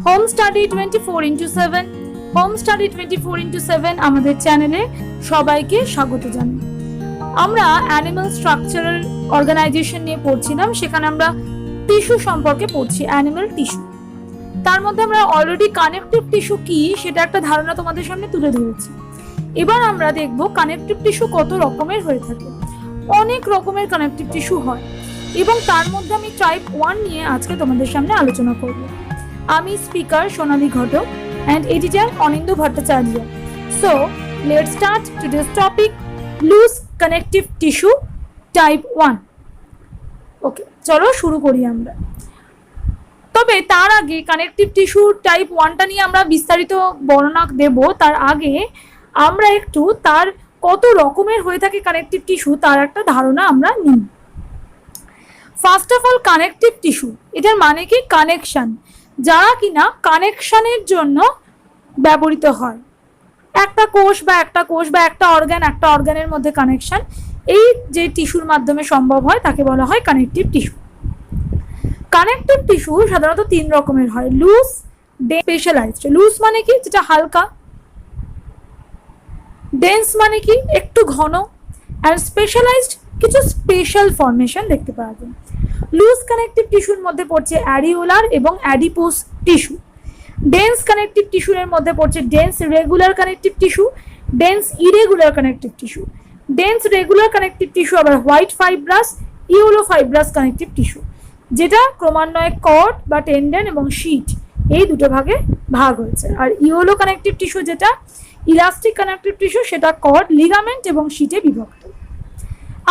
Home study 24x7 home study 24x7 আমাদের চ্যানেলে সবাইকে স্বাগত জানাই। আমরা অ্যানিমাল স্ট্রাকচারাল অর্গানাইজেশন নিয়ে পড়ছিলাম, সেখানে আমরা টিস্যু সম্পর্কে পড়ছি, অ্যানিমাল টিস্যু। তার মধ্যে আমরা অলরেডি কানেকটিভ টিস্যু কি সেটা একটা ধারণা তোমাদের সামনে তুলে ধরেছি। এবার আমরা দেখব কানেকটিভ টিস্যু কত রকমের হয়ে থাকে। অনেক রকমের কানেকটিভ টিস্যু হয় এবং তার মধ্যে আমি টাইপ 1 নিয়ে আজকে তোমাদের সামনে আলোচনা করব। আমি speaker Sonali Ghatak and editor Anindya Bhattacharya. So, let's start today's topic, loose connective tissue type 1. Okay, চলো শুরু করি আমরা। তবে তার আগে কানেকটিভ টিস্যু টাইপ 1টা নিয়ে আমরা বিস্তারিত বর্ণনা দেব। তার আগে আমরা একটু তার কত রকমের হয়ে থাকে কানেকটিভ টিস্যু তার একটা ধারণা আমরা নিই। First of all, connective tissue এটার মানে কি? কানেকশন, যারা কিনা কানেকশনের জন্য ব্যবহৃত হয়। একটা কোষ বা একটা অর্গানের মধ্যে কানেকশন, এই যে টিস্যুর মাধ্যমে সম্ভব হয় তাকে বলা হয় কানেকটিভ টিস্যু। কানেকটিভ টিস্যু সাধারণত 3 রকমের হয়, লুজ, স্পেশালাইজড। লুজ মানে কি? যেটা হালকা। ডেন্স মানে কি? একটু ঘন। আর স্পেশালাইজড, কিছু স্পেশাল ফর্মেশন দেখতে পাওয়া যায়। লুজ কানেকটিভ টিস্যুর মধ্যে পড়ছে অ্যারিওলার এবং অ্যাডিপোস টিস্যু। ডেন্স কানেকটিভ টিস্যুর মধ্যে পড়ছে dense regular connective tissue, dense irregular connective tissue. Dense regular connective tissue আবার white fibrous, yellow fibrous connective tissue, যেটা ক্রমান্বয়ে কর্ড বা টেন্ডন এবং শীট এই দুটো ভাগে ভাগ হয়েছে। আর ইয়েলো কানেকটিভ টিস্যু যেটা ইলাস্টিক কানেকটিভ টিস্যু, সেটা কর্ড, লিগামেন্ট এবং শীটে বিভক্ত।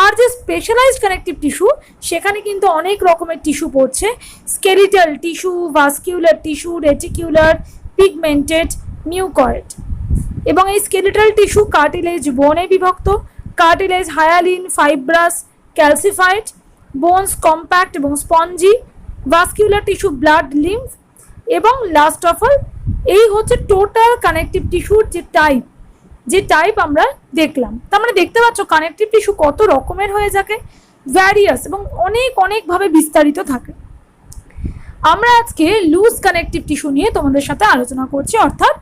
আর যে স্পেশালাইজড কানেকটিভ টিস্যু, সেখানে কিন্তু অনেক রকমের টিস্যু পড়ছে, skeletal tissue, vascular tissue, reticular, pigmented, mucoid. এবং এই স্কেলিটাল টিস্যু কার্টিলেজ বোনে বিভক্ত, cartilage hyaline, fibrous, calcified, bones compact এবং spongy, vascular tissue blood, lymph, এবং লাস্ট অফ অল এই হচ্ছে টোটাল কানেকটিভ টিস্যুর যে টাইপ আমরা দেখলাম। তার মানে দেখতে পাচ্ছ কানেকটিভ টিস্যু কত রকমের হয়ে থাকে, ভ্যারিয়াস এবং অনেকভাবে বিস্তারিত থাকে। আমরা আজকে লুজ কানেকটিভ টিস্যু নিয়ে তোমাদের সাথে আলোচনা করছি, অর্থাৎ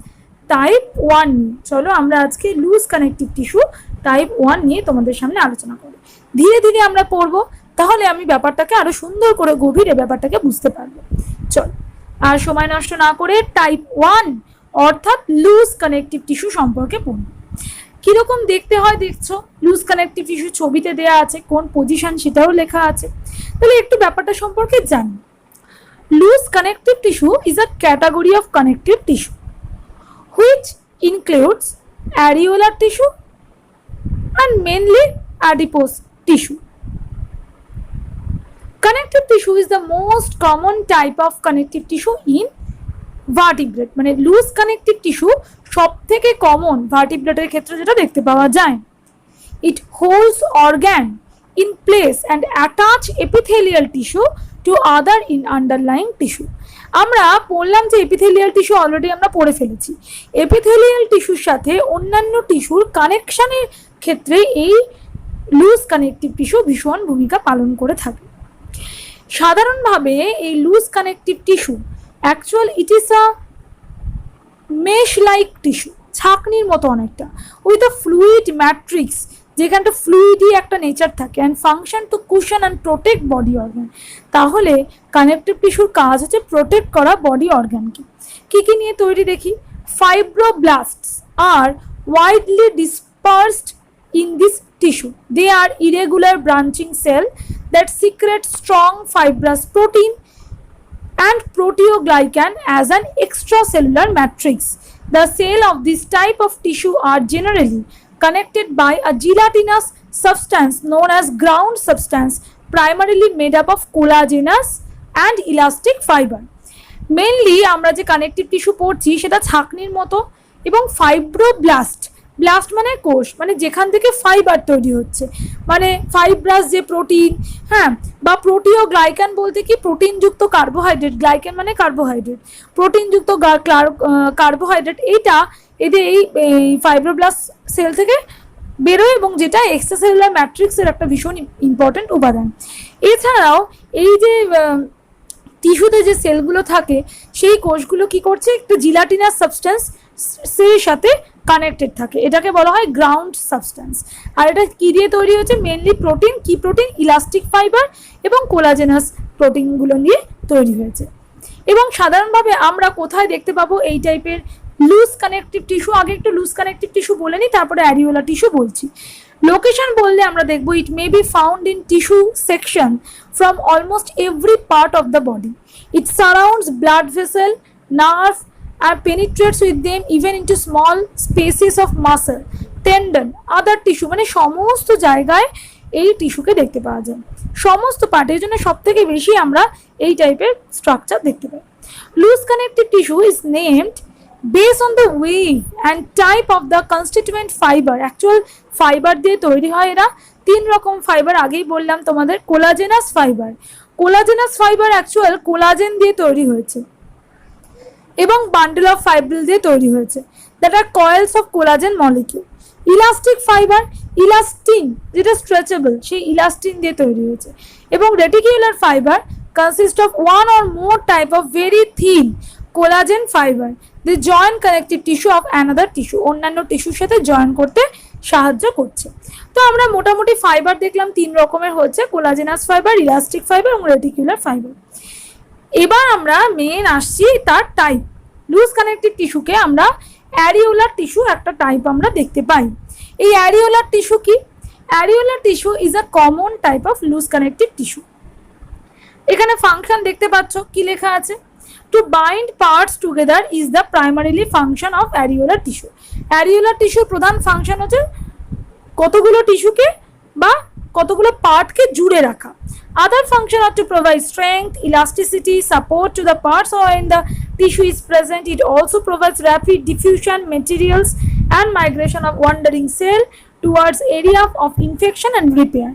টাইপ 1 নিয়ে। চলো আমরা আজকে লুজ কানেকটিভ টিস্যু টাইপ 1 নিয়ে তোমাদের সামনে আলোচনা করি। ধীরে ধীরে আমরা পড়বো, তাহলে আমি ব্যাপারটাকে আরো সুন্দর করে গভীরে ব্যাপারটাকে বুঝতে পারবো। চলো আর সময় নষ্ট না করে টাইপ 1 অর্থাৎ লুজ কানেকটিভ টিস্যু সম্পর্কে পড়ব। কিরকম দেখতে হয় দেখছো, লুজ কানেকটিভ টিস্যু ছবিতে দেয়া আছে, কোন পজিশন সেটাও লেখা আছে। তাহলে একটু ব্যাপারটা সম্পর্কে জানি। Loose connective tissue is a category of connective tissue which includes areolar tissue and mainly adipose tissue. Connective tissue is the most common type of connective tissue in vertebrate, মানে লুজ কানেকটিভ টিস্যু সব থেকে common ভার্টিব্রেটের ক্ষেত্রে যেটা দেখতে পাওয়া যায়। It holds organ in place and attach epithelial tissue to other in underlying tissue. আমরা বললাম যে এপিথেলিয়াল টিস্যু অলরেডি আমরা পড়ে ফেলেছি। এপিথেলিয়াল টিস্যুর সাথে অন্যান্য টিস্যুর কানেকশনের ক্ষেত্রে এই লুজ কানেকটিভ টিস্যু ভীষণ ভূমিকা পালন করে থাকে। সাধারণভাবে এই loose connective tissue actual it is a mesh like tissue, ছাকনির মতো অনেকটা, উইথ আ ফ্লুইড ম্যাট্রিক্স, যেখানটা ফ্লুইডই একটা নেচার থাকে, and function to cushion and protect body organ. তাহলে কানেকটিভ টিস্যুর কাজ হচ্ছে প্রোটেক্ট করা বডি অর্গানকে। কি নিয়ে তৈরি দেখি? ফাইব্রোব্লাস্টস আর widely dispersed in this tissue. They are irregular branching cell that secrete strong fibrous protein and proteoglycan as an extracellular matrix. The cells of this type of tissue are generally connected by a gelatinous substance known as ground substance, primarily made up of collagenous and elastic fiber. Mainly আমরা যে connective tissue পড়ছি সেটা ছাকনির মতো এবং fibroblast, blast মানে কোষ, মানে যেখান থেকে ফাইবার তৈরি হচ্ছে, মানে ফাইব্রাস যে প্রোটিন, হ্যাঁ, বা প্রোটিওগ্লাইকান বলতে কি প্রোটিনযুক্ত কার্বোহাইড্রেট, গ্লাইকেন মানে কার্বোহাইড্রেট, প্রোটিনযুক্ত কার্বোহাইড্রেট, এদের এই ফাইব্রোব্লাস্ট সেল থেকে বেরোয় এবং যেটা এক্সট্রাসেলুলার ম্যাট্রিক্সের একটা ভীষণ ইম্পর্টেন্ট উপাদান। এছাড়াও এই যে টিস্যুতে যে সেলগুলো থাকে সেই কোষগুলো কি করছে, একটা জিলাটিনাস সাবস্টেন্স এর সাথে কানেক্টেড থাকে, এটাকে বলা হয় গ্রাউন্ড সাবস্টেন্স। আর এটা কি দিয়ে তৈরি হয়েছে, মেনলি প্রোটিন, কি প্রোটিন, ইলাস্টিক ফাইবার এবং কোলাজেনাস প্রোটিনগুলো নিয়ে তৈরি হয়েছে। এবং সাধারণভাবে আমরা কোথায় দেখতে পাবো এই টাইপের লুজ কানেকটিভ টিস্যু? আগে একটু লুজ কানেকটিভ টিস্যু বলে নিই, তারপরে অ্যারিওলা টিস্যু বলছি। লোকেশন বললে আমরা দেখবো it may be found in tissue section from almost every part of the body. It surrounds blood vessel, nerve and penetrates with them even into small spaces of muscle, tendon, other tissue, মানে সমস্ত জায়গায় এই টিস্যুকে দেখতে পাওয়া যায়, সমস্ত পার্টের জন্য সব থেকে বেশি আমরা এই টাইপের স্ট্রাকচার দেখতে পাই। Loose connective tissue is named base on the weave and type of the constituent fibre. Actual fibre দিয়ে তৈরি হয় এরা, 3 রকম ফাইবার আগেই বললাম তোমাদের। কোলাজেনাস ফাইবার অ্যাকচুয়াল কোলাজেন দিয়ে তৈরি হয়েছে এবং বান্ডেল অফ ফাইব্রিল দিয়ে তৈরি হয়েছে, that are coils of collagen molecule. Elastic fibre, elastin যেটা স্ট্রেচেবল, সেই ইলাস্টিন দিয়ে তৈরি হয়েছে। এবং reticular fibre consist of one or more type of very thin collagen fibre, the joint connective tissue of another tissue, অন্যান্য টিস্যুর সাথে join করতে সাহায্য করছে। তো আমরা মোটামুটি ফাইবার দেখলাম 3 রকমের হচ্ছে, কোলাজেনাস ফাইবার, ইলাস্টিক ফাইবার এবং রেটিকুলার ফাইবার। এবার আমরা মেন আসছি তার টাইপ। লুজ কানেকটিভ টিস্যুকে আমরা অ্যারিওলার টিস্যু একটা টাইপ আমরা দেখতে পাই। এই অ্যারিওলার টিস্যু কি? Areolar tissue is a common type of loose connective tissue. এখানে ফাংশন দেখতে পাচ্ছ, কি লেখা আছে? To bind parts together is the primarily function of areolar tissue. Areolar টিস্যুর প্রধান ফাংশন হচ্ছে কতগুলো টিস্যুকে বা কতগুলো পার্টকে জুড়ে রাখা। Other function are to provide strength, elasticity, support to the parts when the tissue is present. It also provides rapid diffusion, materials and migration of wandering cell towards area of infection and repair.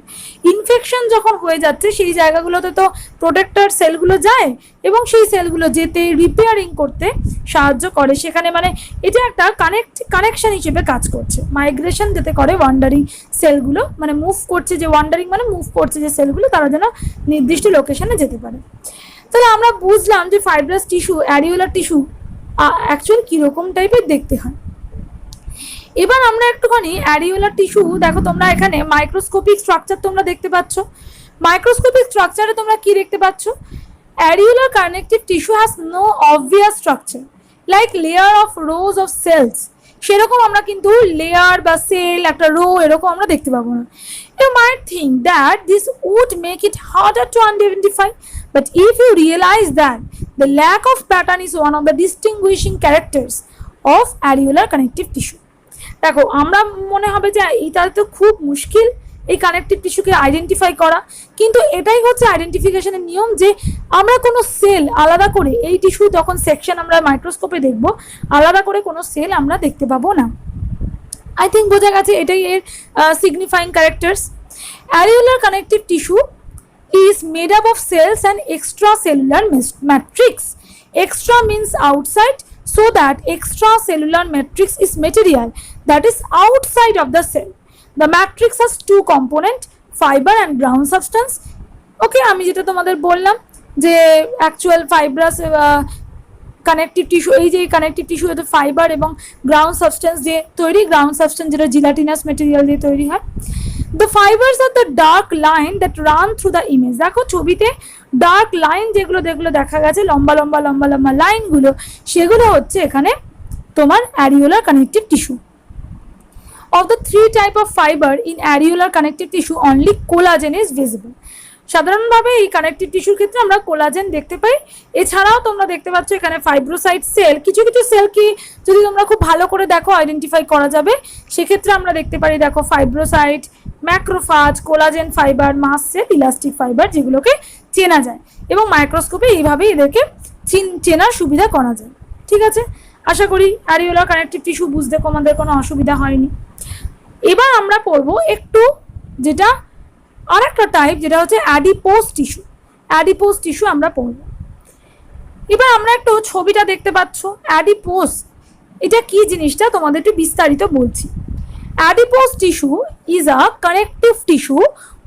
Infection যখন হয়ে যাচ্ছে সেই জায়গাগুলোতে তো protector সেলগুলো যায় এবং সেই সেলগুলো যেতে রিপেয়ারিং করতে সাহায্য করে, সেখানে মানে এটা একটা কানেকশন হিসেবে কাজ করছে। মাইগ্রেশন যেতে করে ওয়ান্ডারিং সেলগুলো, মানে মুভ করছে, যে ওয়ান্ডারিং মানে মুভ করছে যে সেলগুলো, তারা যেন নির্দিষ্ট লোকেশনে যেতে পারে। তাহলে আমরা বুঝলাম যে fibrous tissue, areolar tissue actual কীরকম টাইপের দেখতে হয়। এবার আমরা একটুখানি অ্যারিওলার টিস্যু দেখো, তোমরা এখানে মাইক্রোস্কোপিক স্ট্রাকচার তোমরা দেখতে পাচ্ছ। মাইক্রোস্কোপিক স্ট্রাকচারে তোমরা কি দেখতে পাচ্ছ? Areolar connective tissue has no obvious structure like layer of rows of cells. সেরকম আমরা কিন্তু লেয়ার বা সেল, একটা রো এরকম আমরা দেখতে পাবো না। You might think that this would make it harder to identify, but if you realize that the lack of pattern is one of the distinguishing characters of areolar connective tissue. দেখো, আমরা মনে হবে যে এটা তো খুব মুশকিল এই কানেকটিভ টিস্যুকে আইডেন্টিফাই করা, কিন্তু এটাই হচ্ছে আইডেন্টিফিকেশনের নিয়ম, যে আমরা কোনো সেল আলাদা করে এই টিস্যু তখন সেকশন আমরা মাইক্রোস্কোপে দেখব, আলাদা করে কোনো সেল আমরা দেখতে পাবো না। আই থিঙ্ক বোঝা গেছে, এটাই এর signifying characters. Areolar connective tissue is made up of cells and extracellular matrix. Extra means outside, so that extracellular matrix is material that is outside of the cell. The matrix has 2 components, fiber and ground substance. Okay, আমি যেটা তোমাদের বললাম যে actual fibrous connective tissue, এই যে connective tissue এতে fibre এবং ground substance দিয়ে তৈরি। গ্রাউন্ড সাবস্টেন্স যেটা জিলাটিনাস মেটেরিয়াল দিয়ে তৈরি হয়। The fibers are the dark line that run through the image. দেখো ছবিতে ডার্ক লাইন যেগুলো দেখা গেছে, লম্বা লম্বা লাইনগুলো, সেগুলো হচ্ছে এখানে তোমার areolar connective tissue. Of the 3 type of fiber in areolar connective tissue, only collagen is visible. সাধারণভাবে এই কানেকটিভ টিস্যুর ক্ষেত্রে আমরা কোলাজেন দেখতে পাই। এছাড়াও তোমরা দেখতে পাচ্ছ এখানে ফাইব্রোসাইট সেল, কিছু সেল কি যদি তোমরা খুব ভালো করে দেখো আইডেন্টিফাই করা যাবে। সেক্ষেত্রে আমরা দেখতে পারি, দেখো ফাইব্রোসাইট, ম্যাক্রোফাজ, কোলাজেন ফাইবার, মাস সেল, ইলাস্টিক ফাইবার, যেগুলোকে চেনা যায় এবং মাইক্রোস্কোপে এইভাবেই এদেরকে চেনার সুবিধা করা যায়। ঠিক আছে, আশা করি অ্যারিওলার কানেকটিভ টিস্যু বুঝতে তোমাদের কোনো অসুবিধা হয়নি। এবার আমরা পড়বো একটু যেটা আর একটা টাইপ, যেটা হচ্ছে অ্যাডিপোজ টিস্যু। অ্যাডিপোজ টিস্যু আমরা পড়বো। এবার আমরা একটু ছবিটা দেখতে পাচ্ছ, অ্যাডিপোজ এটা কি জিনিসটা তোমাদের একটু বিস্তারিত বলছি। Adipose tissue is a connective tissue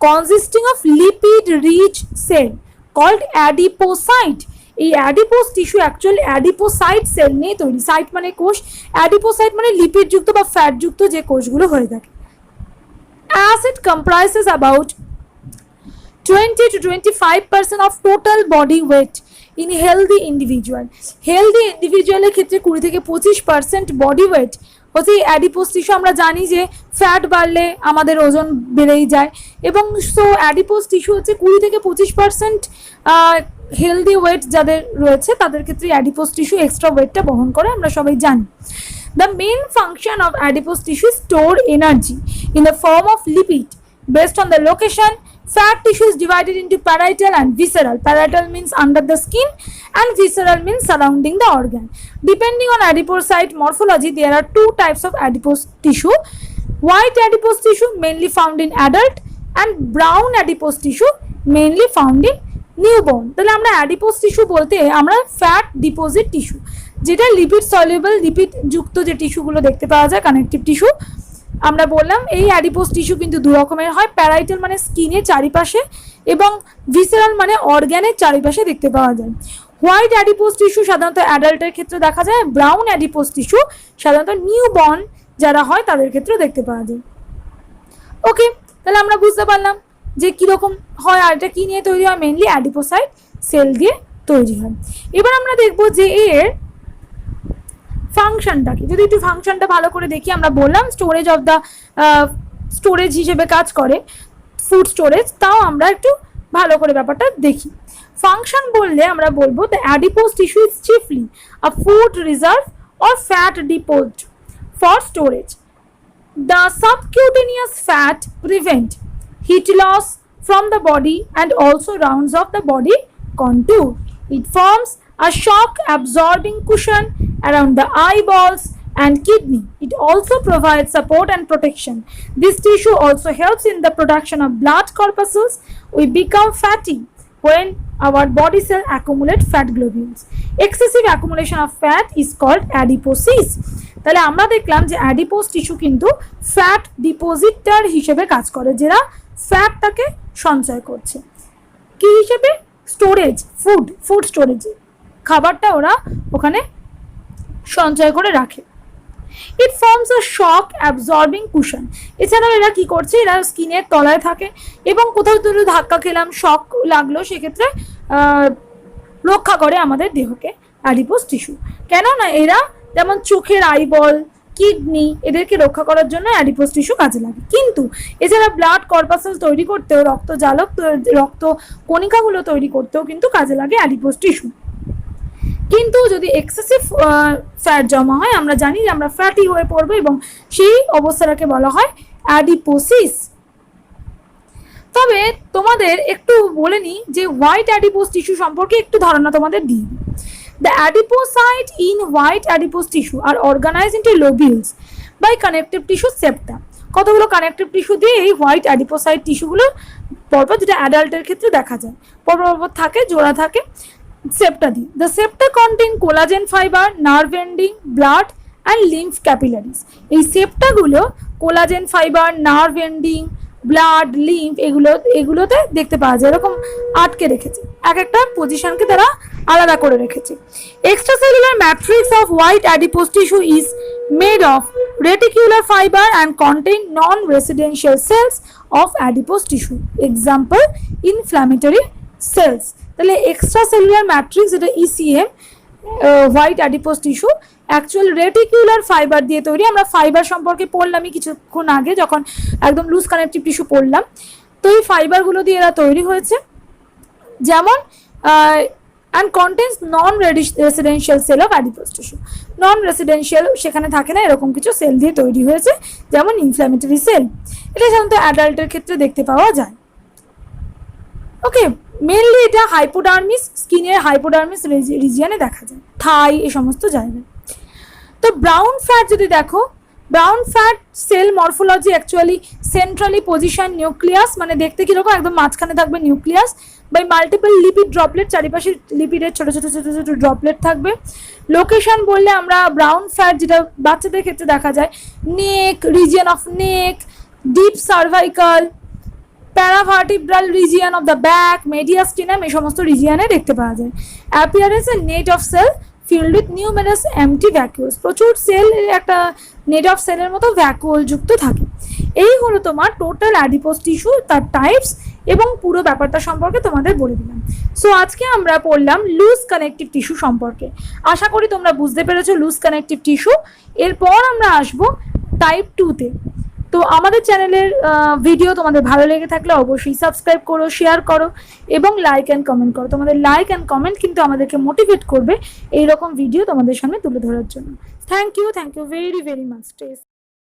consisting of lipid rich cell called adipocyte. এই adipose tissue actually adipocyte cell নিয়ে তৈরি। সাইট মানে কোষ, অ্যাডিপোসাইট মানে লিপিডযুক্ত বা ফ্যাটযুক্ত যে কোষগুলো হয়ে থাকে। As it comprises about 20 to 25% of total body weight in healthy individual. Healthy ইন্ডিভিজুয়ালের ক্ষেত্রে 20 থেকে 25% বডি ওয়েট হচ্ছে অ্যাডিপোস টিস্যু। আমরা জানি যে ফ্যাট বাড়লে আমাদের ওজন বেড়েই যায়, এবং সো অ্যাডিপোস টিস্যু হচ্ছে 20 থেকে 25% হেলদি ওয়েট যাদের রয়েছে তাদের ক্ষেত্রে অ্যাডিপোস টিস্যু এক্সট্রা ওয়েটটা বহন করে, আমরা সবাই জানি। The main function of adipose tissue is store energy in the form of lipid. Based on the location, fat tissue is divided into parietal and visceral. Parietal means under the skin and visceral means surrounding the organ. Depending on adipocyte morphology, there are two types of adipose tissue. White adipose tissue mainly found in adult and brown adipose tissue mainly found in newborn. তাহলে আমরা adipose tissue বলতে আমরা fat deposit tissue, যেটা lipid soluble, lipid যুক্ত যে টিস্যুগুলো দেখতে পাওয়া যায় কানেকটিভ টিস্যু আমরা বললাম। এই অ্যাডিপোস টিস্যু কিন্তু দু রকমের হয়, প্যারাইটাল মানে স্কিনের চারিপাশে এবং ভিসেরাল মানে অর্গ্যানের চারিপাশে দেখতে পাওয়া যায়। হোয়াইট অ্যাডিপোস টিস্যু সাধারণত অ্যাডাল্টের ক্ষেত্রে দেখা যায়, ব্রাউন অ্যাডিপোস টিস্যু সাধারণত নিউবর্ন যারা হয় তাদের ক্ষেত্রে দেখতে পাওয়া যায়। ওকে, তাহলে আমরা বুঝতে পারলাম যে কীরকম হয় আর এটা কী নিয়ে তৈরি হয়, মেনলি অ্যাডিপোসাইট সেল দিয়ে তৈরি হয়। এবার আমরা দেখব যে এর ফাংশনটা কি। যদি একটু ফাংশনটা ভালো করে দেখি, আমরা বললাম স্টোরেজ অফ দ্য স্টোরেজ হিসেবে কাজ করে, ফুড স্টোরেজ, তাও আমরা একটু ভালো করে ব্যাপারটা দেখি। ফাংশন বললে আমরা বলবো the adipose tissue is chiefly a food reserve or fat deposed for storage. The subcutaneous fat prevent heat loss from the body and also rounds off the body contour. It forms a shock absorbing cushion around the eyeballs and kidney. It also provides support and protection. This tissue also helps in the production of blood corpuscles. We become fatty when our body cells accumulate fat globules. Excessive accumulation of fat is called adiposis. তাহলে আমরা দেখলাম যে adipose tissue কিন্তু fat depositor হিসেবে কাজ করে, যারা ফ্যাটটাকে সঞ্চয় করছে কি হিসেবে, স্টোরেজ, ফুড স্টোরেজ, খাবারটা ওরা ওখানে সঞ্চয় করে রাখে। ইট ফর্মস আ শক অ্যাবজর্বিং কুশন। এছাড়াও এরা কি করছে, এরা স্কিনের তলায় থাকে এবং কোথাও যদি ধাক্কা খেলাম, শক লাগলো, সেক্ষেত্রে রক্ষা করে আমাদের দেহকে অ্যাডিপোস টিস্যু। কেন না এরা যেমন চোখের আইবল, কিডনি, এদেরকে রক্ষা করার জন্য অ্যাডিপোস টিস্যু কাজে লাগে। কিন্তু এছাড়া ব্লাড কর্পাসেল তৈরি করতেও, রক্তজালক, রক্ত কণিকাগুলো তৈরি করতেও কিন্তু কাজে লাগে অ্যাডিপোস টিস্যু। কিন্তু যদি এক্সেসিভ ফ্যাট জমা হয়, আমরা জানি যে আমরা ফ্যাটি হয়ে পড়বো এবং সেই অবস্থাটাকে বলা হয় অ্যাডিপোসিস। তবে তোমাদের একটু বলে নিই যে হোয়াইট অ্যাডিপোস টিস্যু সম্পর্কে একটু ধারণা তোমাদের দিই। The adipocytes in white adipose tissue are organized into lobules by connective tissue septa. কতগুলো কানেকটিভ টিস্যু দিয়ে এই হোয়াইট অ্যাডিপোসাইট টিস্যুগুলো পরপর, যেটা অ্যাডাল্টের ক্ষেত্রে দেখা যায়, পরপর থাকে, জোড়া থাকে সেপ্টা দিয়ে। The septa contain collagen fiber, nerve ending, blood and lymph capillaries. এই সেপ্টাগুলো collagen fibre, nerve ending, blood, lymph এগুলোতে দেখতে পাওয়া যায়, এরকম আটকে রেখেছে, এক একটা পজিশনকে তারা আলাদা করে রেখেছে। Extracellular matrix of white adipose tissue is made of reticular fibre and contain non residential cells of adipose tissue, example inflammatory cells. তাহলে এক্সট্রাসেলুলার ম্যাট্রিক্স, যেটা ECM, white adipose tissue actual reticular fibre দিয়ে তৈরি। আমরা fibre সম্পর্কে পড়লামই কিছুক্ষণ আগে, যখন একদম লুজ কানেকটিভ টিস্যু পড়লাম। তো এই ফাইবারগুলো দিয়ে এরা তৈরি হয়েছে, যেমন and contains non residential cell of adipose tissue. Non residential সেখানে থাকে না, এরকম কিছু সেল দিয়ে তৈরি হয়েছে, যেমন ইনফ্ল্যামেটরি সেল। এটা সাধারণত অ্যাডাল্টের ক্ষেত্রে দেখতে পাওয়া যায়। ওকে, মেনলি এটা হাইপোডার্মিস, স্কিনের হাইপোডার্মিস রিজিয়নে দেখা যায়, থাই, এই সমস্ত জায়গায়। তো ব্রাউন ফ্যাট যদি দেখো, brown fat cell morphology actually centrally position nucleus, মানে দেখতে কীরকম, একদম মাঝখানে থাকবে nucleus, by multiple lipid droplet, চারিপাশে লিপিডের ছোটো ছোটো ছোটো ছোটো ড্রপলেট থাকবে। লোকেশন বললে আমরা ব্রাউন ফ্যাট যেটা বাচ্চাদের ক্ষেত্রে দেখা যায়, neck, region of neck, deep cervical, paravertebral region of the back, mediastinum, এই সমস্ত রিজিয়নে দেখতে পাওয়া যায়। Appearance a net of cell filled with numerous empty vacuoles, প্রচুর সেল, একটা নেট অফ সেলের মতো ভ্যাকুয়াল যুক্ত থাকে। এই হলো তোমার টোটাল অ্যাডিপোজ টিস্যু, তার টাইপস এবং পুরো ব্যাপারটা সম্পর্কে তোমাদের বলে দিলাম। সো আজকে আমরা পড়লাম লুজ কানেকটিভ টিস্যু সম্পর্কে। আশা করি তোমরা বুঝতে পেরেছো লুজ কানেকটিভ টিস্যু। এরপর আমরা আসবো টাইপ 2-তে। তো আমাদের চ্যানেলের ভিডিও তোমাদের ভালো লেগে থাকলে অবশ্যই সাবস্ক্রাইব করো, শেয়ার করো এবং লাইক অ্যান্ড কমেন্ট করো। তোমাদের লাইক অ্যান্ড কমেন্ট কিন্তু আমাদেরকে মোটিভেট করবে এইরকম ভিডিও তোমাদের সামনে তুলে ধরার জন্য। Thank you very very much.